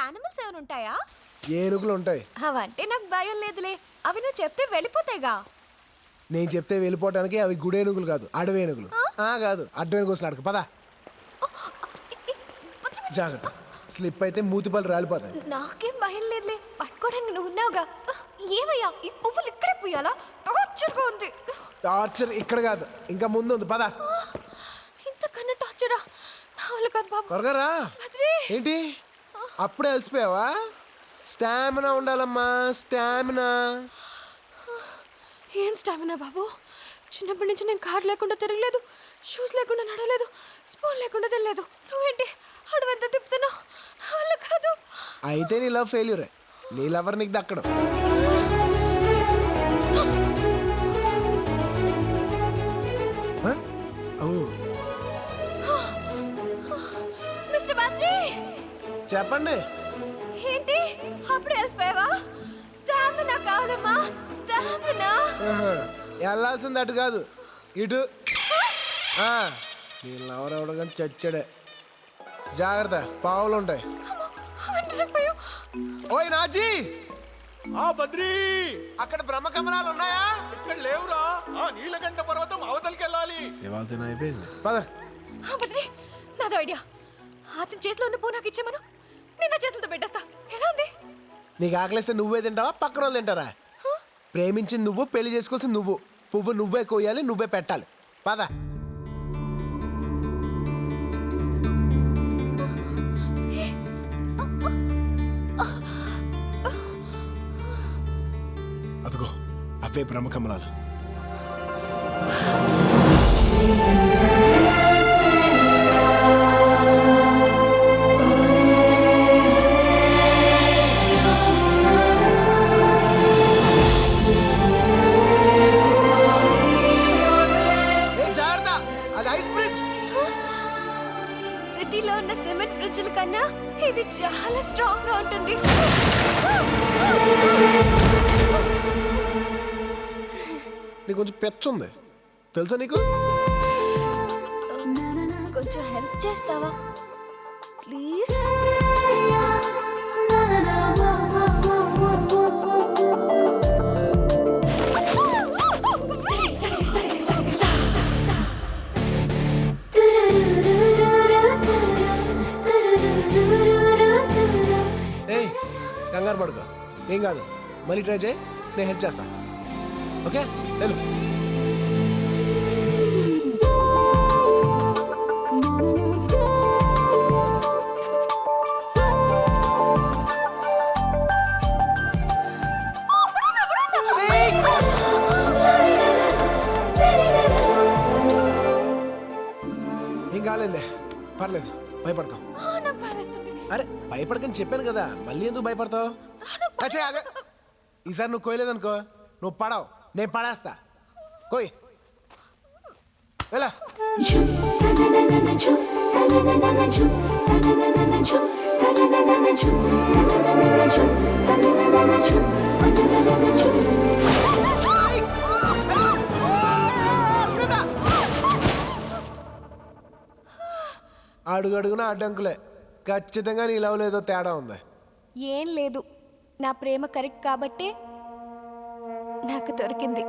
Animals ఏమైనా ఉంటాయా? ఏనుగులు ఉంటాయి. అవంటే నాకు భయం లేదులే, అవి నువ్వు చెప్తే వెళ్ళిపోతాయిగా. నేను చెప్తే వెళ్ళిపోవటానికి అవి గుడేనుగులు కాదు, అడవేనుగులు. కాదు అడ్డవేనుగు వస్తున్నా అడగ పదా. జాగ్రత్త, స్లిప్ అయితే మూతిపళ్ళు రాలిపోతాయి. నాకేం భయం లేదులే, పట్టుకోవడానికి నువ్వు ఉన్నావుగా. ఏమయ్యా ఈ పువ్వులు ఇక్కడే పోయాలా? టార్చర్గా ఉంది. టార్చర్ ఇక్కడ కాదు, ఇంకా ముందు ఉంది పదా. ఇంతకన్నా టార్చరా? నా వల్ల కాదు బాబు. త్వరగా రా. ఏంటి అప్పుడే అలసిపోయావా? స్టామినా ఉండాలమ్మా, స్టామినా. ఏం స్టామినా బాబు? చిన్నప్పటి నుంచి నేను కారు లేకుండా తిరగలేదు, షూస్ లేకుండా నడవలేదు, స్పూన్ లేకుండా తినలేదు. నువ్వేంటి అడవంతా తిప్పుతున్నావు? నా వల్ల కాదు. అయితే నీ లవ్ ఫెయిల్యూరే, నీ లవర్ నీకు దక్కడం. మిస్టర్ బద్రి, చెప్పండి. ఏంటి అప్పుడే అలసిపోయావా? స్టామినా కావాలమ్మా, స్టామినా. వెళ్ళాల్సింది అటు కాదు, ఇటు. నీ లవర్ అవడం చచ్చాడే. జాగ్రత్త, పావులు ఉంటాయి. ఓయ్ నాజీ. బద్రీ, అక్కడ బ్రహ్మకమలాలు ఉన్నాయా? ఇక్కడ లేవురా. నీలకంఠ పర్వతం అవతలకి వెళ్ళాలి. ఇవాళ అయిపోయింది పద. బద్రి, నాదో ఐడియా. అతని చేతిలో ఉన్న పువ్వు నాకు ఇచ్చేమను, నేను నా చేతులతో పెట్టేస్తా. ఎలా ఉంది? నీకు ఆకలిస్తే నువ్వే తింటావా, పక్కన వాళ్ళు తింటారా? ప్రేమించింది నువ్వు, పెళ్లి చేసుకోవాల్సింది నువ్వు. పువ్వు నువ్వే కోయాలి, నువ్వే పెట్టాలి. పద. అదిగో అవే బ్రహ్మకమలాలు. సిటీలో ఉన్న సిమెంట్ బ్రిడ్జ్ల కన్నా ఇది చాలా స్ట్రాంగ్ గా ఉంటుంది. నీకు కొంచెం పెచ్చుంది తెలుసా నీకు? కొంచెం హెల్ప్ చేస్తావా ప్లీజ్? కంగారు పడుకో, ఏం కాదు. మళ్ళీ ట్రై చేయి, నేను హెల్ప్ చేస్తా. ఓకే వెళ్ళు. ఏం కాలేదే, పర్లేదు, భయపడతావు. అరే భయపడకని చెప్పాను కదా, మళ్ళీ ఎందుకు భయపడతావు? ఈసారి నువ్వు కోయలేదనుకో, నువ్వు పడవు, నేను పడేస్తా. కోయ్ ఎలా. అడుగు అడుగున అడ్డంకులే. ఖచ్చితంగా నీ లవ్ లేదో తేడా ఉంది. ఏం లేదు, నా ప్రేమ కరెక్ట్ కాబట్టి నాకు దొరికింది.